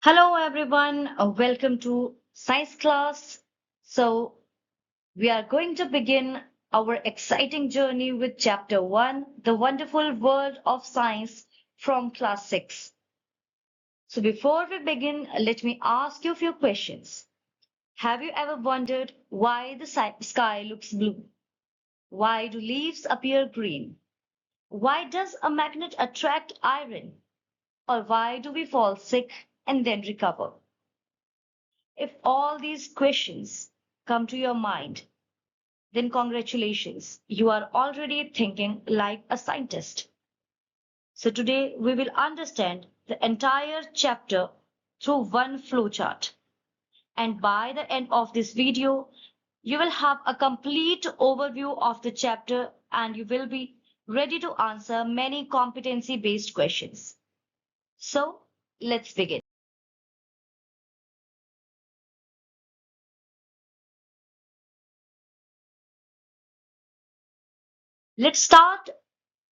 Hello everyone, welcome to science class. So we are going to begin our exciting journey with chapter 1, The Wonderful World of Science from class 6. So before we begin, let me ask you a few questions. Have you ever wondered why the sky looks blue? Why do leaves appear green? Why does a magnet attract iron? Or why do we fall sick and then recover? If all these questions come to your mind, then congratulations, you are already thinking like a scientist. So today we will understand the entire chapter through one flowchart. And by the end of this video, you will have a complete overview of the chapter and you will be ready to answer many competency-based questions. So let's begin. Let's start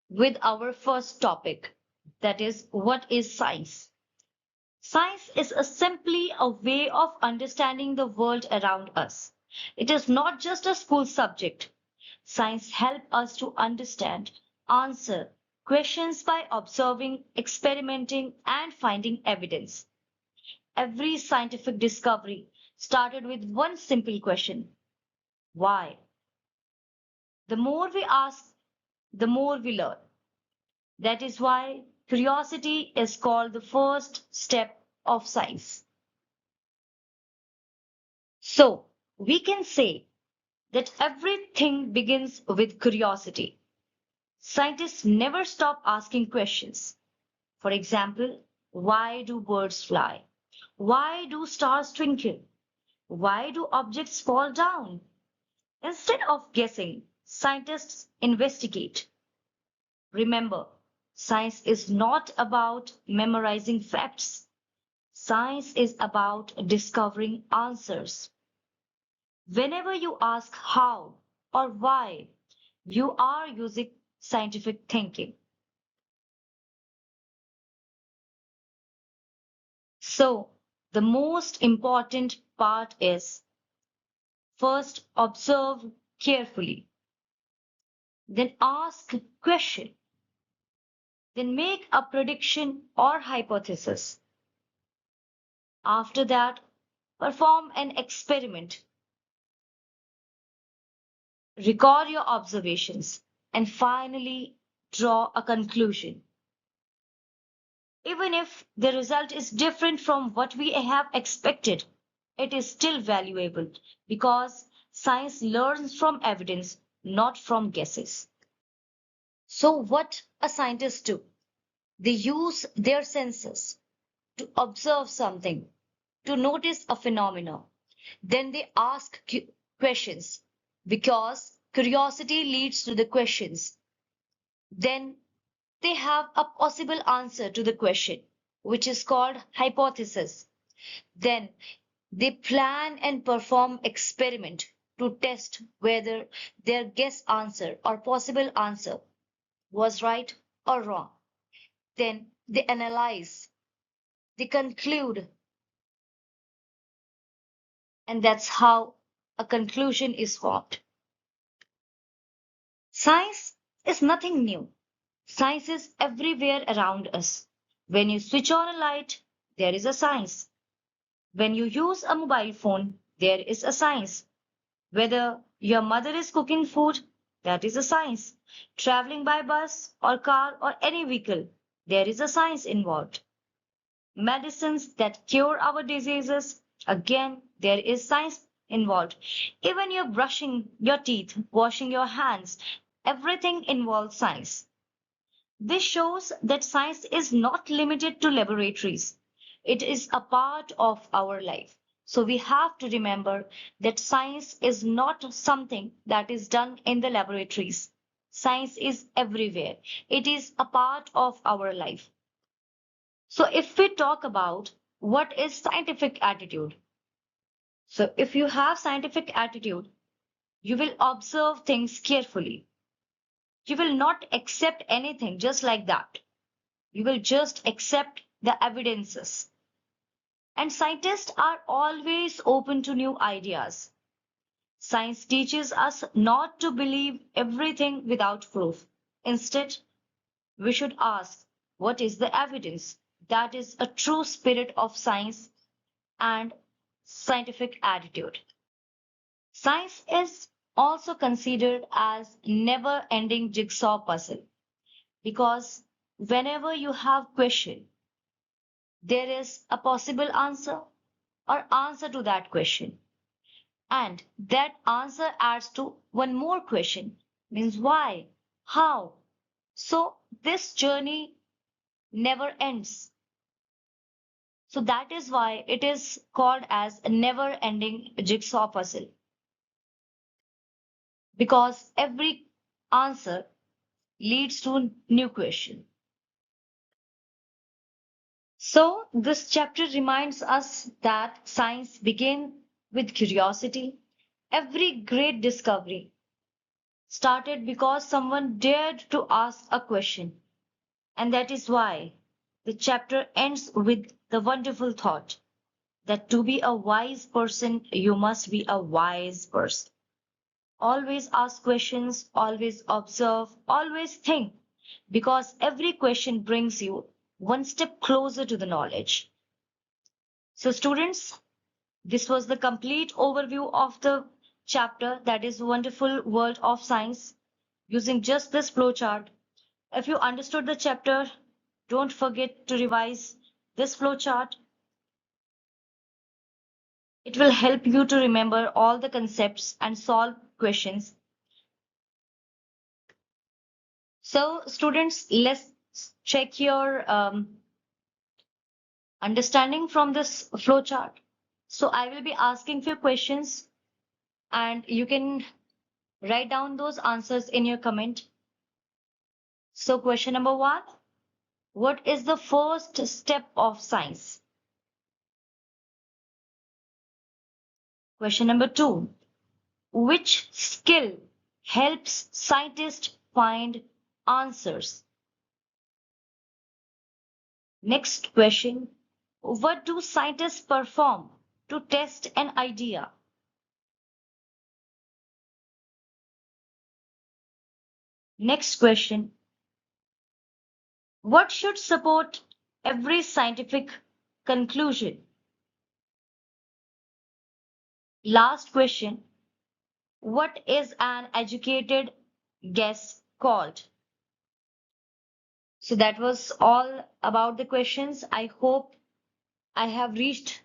with our first topic, that is, what is science? Science is simply a way of understanding the world around us. It is not just a school subject. Science helps us to understand, answer questions by observing, experimenting, and finding evidence. Every scientific discovery started with one simple question: why? The more we ask, the more we learn. That is why curiosity is called the first step of science. So, we can say that everything begins with curiosity. Scientists never stop asking questions. For example, why do birds fly? Why do stars twinkle? Why do objects fall down? Instead of guessing, scientists investigate. Remember, science is not about memorizing facts. Science is about discovering answers. Whenever you ask how or why, you are using scientific thinking. So, the most important part is first observe carefully, then ask question, then make a prediction or hypothesis. After that, perform an experiment, record your observations, and finally draw a conclusion. Even if the result is different from what we have expected, it is still valuable because science learns from evidence, not from guesses. So, what a scientist do? They use their senses to observe something, to notice a phenomenon. Then they ask questions because curiosity leads to the questions. Then they have a possible answer to the question, which is called hypothesis. Then they plan and perform experiment to test whether their guess answer or possible answer was right or wrong. Then they analyze, they conclude, and that's how a conclusion is formed. Science is nothing new. Science is everywhere around us. When you switch on a light, there is a science. When you use a mobile phone, there is a science. Whether your mother is cooking food, that is a science. Traveling by bus or car or any vehicle, there is a science involved. Medicines that cure our diseases, again, there is science involved. Even you're brushing your teeth, washing your hands, everything involves science. This shows that science is not limited to laboratories. It is a part of our life. So we have to remember that science is not something that is done in the laboratories. Science is everywhere. It is a part of our life. So if we talk about what is scientific attitude, so if you have scientific attitude, you will observe things carefully. You will not accept anything just like that. You will just accept the evidences. And scientists are always open to new ideas. Science teaches us not to believe everything without proof. Instead, we should ask, what is the evidence? That is a true spirit of science and scientific attitude. Science is also considered as never-ending jigsaw puzzle because whenever you have question, there is a possible answer or answer to that question. And that answer adds to one more question, means why, how. So this journey never ends. So that is why it is called as a never-ending jigsaw puzzle because every answer leads to a new question. So this chapter reminds us that science begins with curiosity. Every great discovery started because someone dared to ask a question. And that is why the chapter ends with the wonderful thought that to be a wise person, you must be a wise person. Always ask questions, always observe, always think, because every question brings you one step closer to the knowledge. So, students, this was the complete overview of the chapter that is Wonderful World of Science using just this flowchart. If you understood the chapter, don't forget to revise this flowchart. It will help you to remember all the concepts and solve questions. So, students, let's check your understanding from this flowchart. So, I will be asking few questions and you can write down those answers in your comment. So, question number one, what is the first step of science? Question number two, which skill helps scientists find answers? Next question, what do scientists perform to test an idea? Next question, what should support every scientific conclusion? Last question, what is an educated guess called? So that was all about the questions. I hope I have reached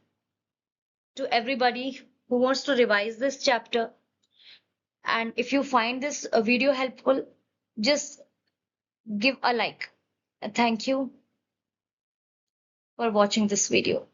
to everybody who wants to revise this chapter. And if you find this video helpful, just give a like. Thank you for watching this video.